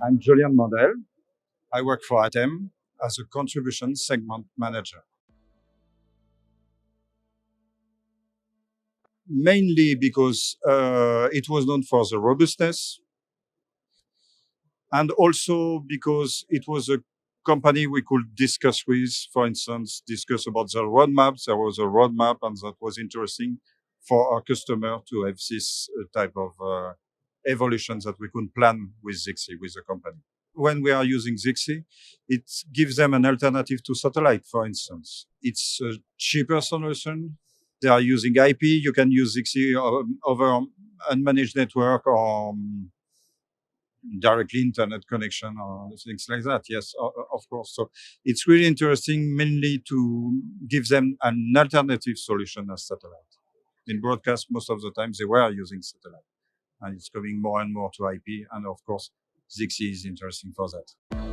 I'm Julien Mandel. I work for ATEME as a contribution segment manager. Mainly because it was known for the robustness, and also because it was a company we could discuss with, for instance, discuss about the roadmap. There was a roadmap, and that was interesting for our customer to have this type of evolution that we could plan with Zixi, with the company. When we are using Zixi, it gives them an alternative to satellite, for instance. It's a cheaper solution. They are using IP. You can use Zixi over unmanaged network or directly internet connection or things like that. Yes, of course. So it's really interesting, mainly to give them an alternative solution as satellite. In broadcast, most of the time they were using satellite, and it's coming more and more to IP. And of course, Zixi is interesting for that.